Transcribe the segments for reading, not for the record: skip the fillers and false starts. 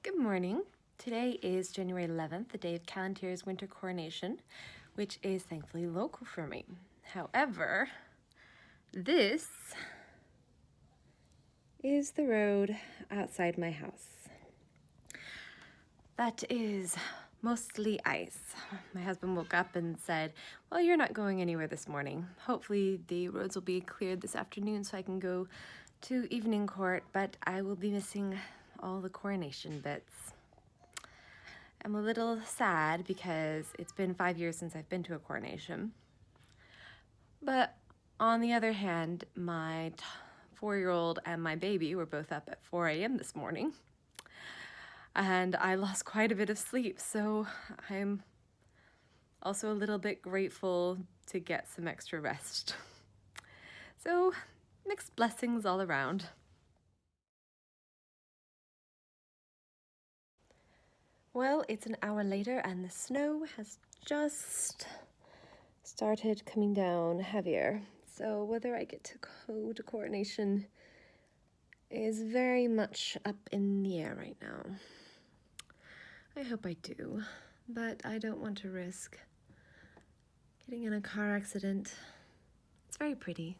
Good morning. Today is January 11th, the day of Callanteer's Winter Coronation, which is thankfully local for me. However, this is the road outside my house. That is mostly ice. My husband woke up and said, well, you're not going anywhere this morning. Hopefully the roads will be cleared this afternoon so I can go to evening court, but I will be missing all the coronation bits. I'm a little sad because it's been 5 years since I've been to a coronation. But on the other hand, my 4-year-old and my baby were both up at 4 a.m. this morning. And I lost quite a bit of sleep, so I'm also a little bit grateful to get some extra rest. So, mixed blessings all around. Well, it's an hour later and the snow has just started coming down heavier. So whether I get to go to coronation is very much up in the air right now. I hope I do, but I don't want to risk getting in a car accident. It's very pretty.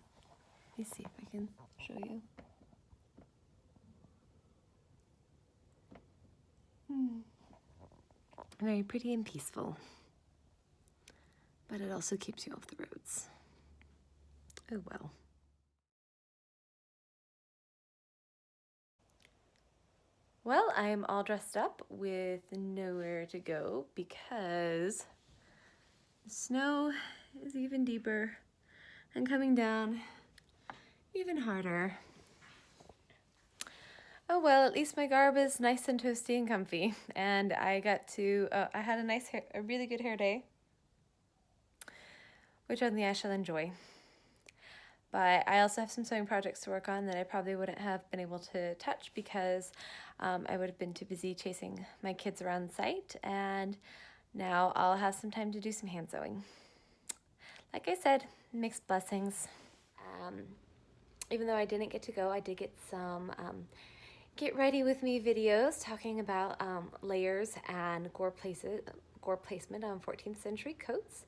Let me see if I can show you. Very pretty and peaceful. But it also keeps you off the roads. Oh well. Well, I'm all dressed up with nowhere to go because the snow is even deeper and coming down even harder. Oh well, at least my garb is nice and toasty and comfy, and I got to, I had a really good hair day, which only I shall enjoy. But I also have some sewing projects to work on that I probably wouldn't have been able to touch because I would have been too busy chasing my kids around the site, and now I'll have some time to do some hand sewing. Like I said, mixed blessings. Even though I didn't get to go, I did get some get ready with me videos talking about layers and gore placement on 14th century coats.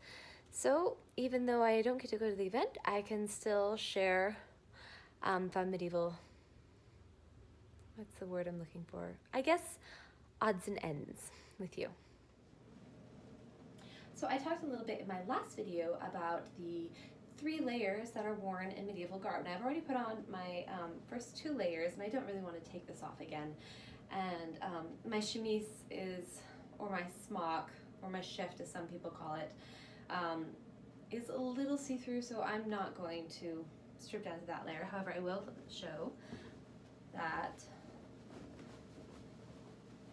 So even though I don't get to go to the event, I can still share fun medieval, what's the word I'm looking for? I guess odds and ends with you. So I talked a little bit in my last video about the 3 layers that are worn in medieval garb. And I've already put on my first 2 layers, and I don't really want to take this off again. And my chemise is, or my smock, or my shift as some people call it, is a little see-through, so I'm not going to strip down to that layer. However, I will show that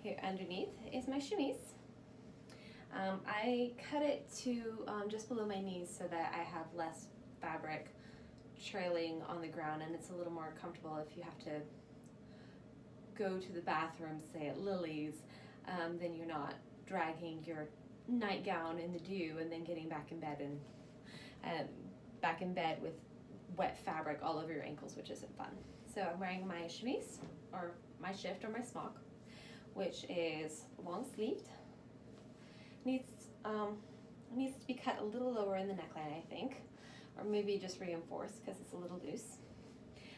here underneath is my chemise. I cut it to just below my knees so that I have less fabric trailing on the ground, and it's a little more comfortable if you have to go to the bathroom, say at Lily's, then you're not dragging your nightgown in the dew and then getting back in bed with wet fabric all over your ankles, which isn't fun. So I'm wearing my chemise, or my shift, or my smock, which is long sleeved. Needs to be cut a little lower in the neckline, I think, or maybe just reinforced because it's a little loose.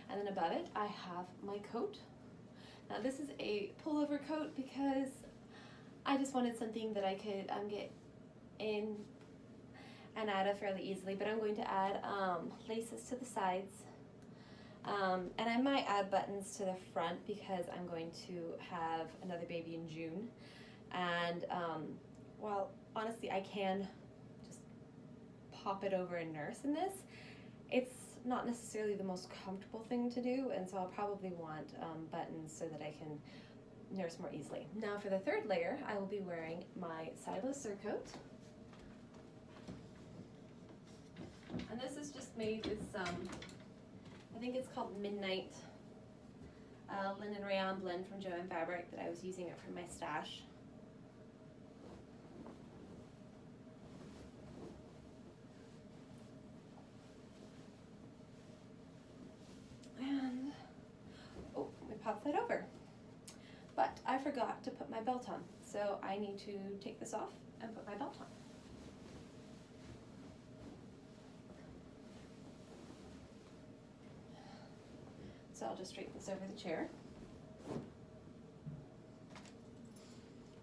And then above it, I have my coat. Now this is a pullover coat because I just wanted something that I could get in and out of fairly easily, but I'm going to add laces to the sides. And I might add buttons to the front because I'm going to have another baby in June. And well, honestly, I can just pop it over and nurse in this. It's not necessarily the most comfortable thing to do, and so I'll probably want buttons so that I can nurse more easily. Now for the 3rd layer, I will be wearing my sideless surcoat. And this is just made with some, I think it's called Midnight linen rayon blend from GRWM fabric that I was using it for my stash. And, oh, let me pop that over. But I forgot forgot to put my belt on. So I need to take this off and put my belt on. So I'll just straighten this over the chair.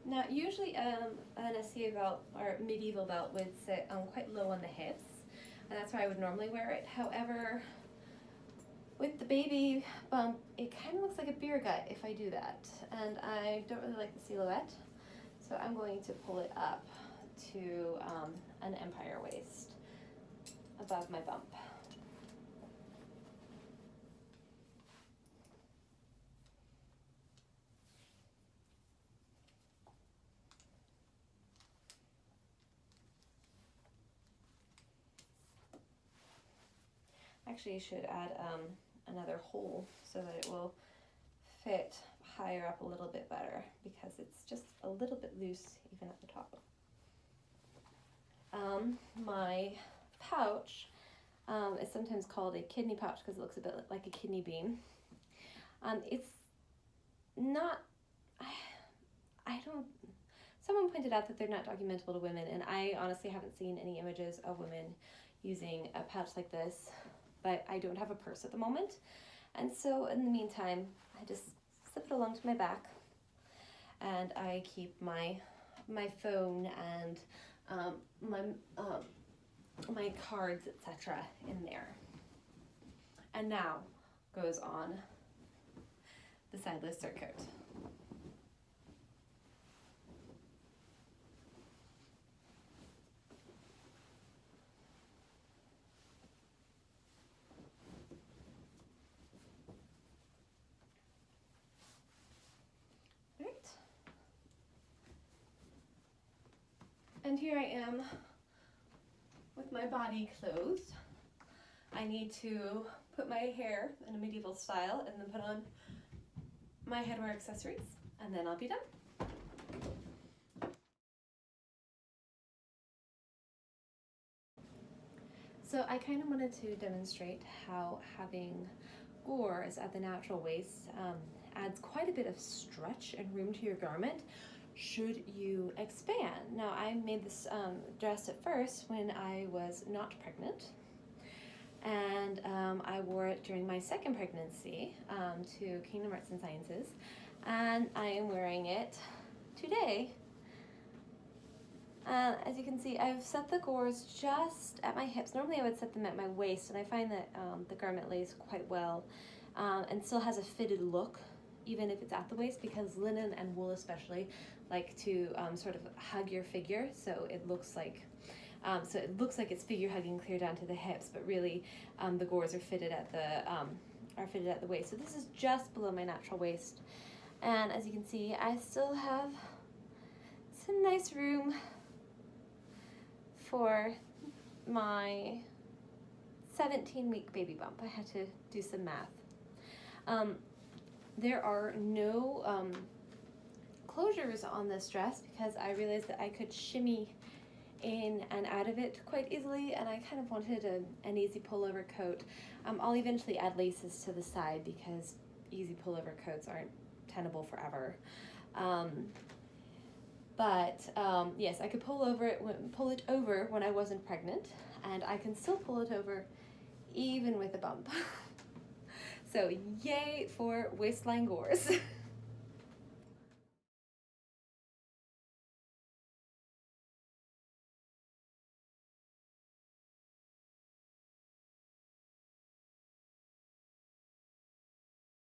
Now, usually an SCA belt or medieval belt would sit quite low on the hips, and that's where I would normally wear it. However, with the baby bump, it kind of looks like a beer gut if I do that, and I don't really like the silhouette, so I'm going to pull it up to an empire waist above my bump. Actually, you should add another hole so that it will fit higher up a little bit better, because it's just a little bit loose even at the top. My pouch is sometimes called a kidney pouch because it looks a bit like a kidney bean. It's not, someone pointed out that they're not documentable to women, and I honestly haven't seen any images of women using a pouch like this, but I don't have a purse at the moment. And so in the meantime, I just slip it along to my back, and I keep my phone and my cards, etc. in there. And now goes on the sideless surcoat. And here I am with my body clothed. I need to put my hair in a medieval style and then put on my headwear accessories, and then I'll be done. So I kind of wanted to demonstrate how having gores at the natural waist adds quite a bit of stretch and room to your garment should you expand. Now, I made this dress at first when I was not pregnant, and I wore it during my second pregnancy to Kingdom Arts and Sciences, and I am wearing it today. As you can see, I've set the gores just at my hips. Normally I would set them at my waist, and I find that the garment lays quite well and still has a fitted look even if it's at the waist, because linen and wool especially like to sort of hug your figure, so it looks like it's figure hugging clear down to the hips, but really the gores are fitted at the waist. So this is just below my natural waist, and as you can see, I still have some nice room for my 17-week baby bump. I had to do some math. There are no closures on this dress because I realized that I could shimmy in and out of it quite easily, and I kind of wanted an easy pullover coat. I'll eventually add laces to the side because easy pullover coats aren't tenable forever. Yes, I could pull it over when I wasn't pregnant, and I can still pull it over even with a bump. So yay for waistline gores.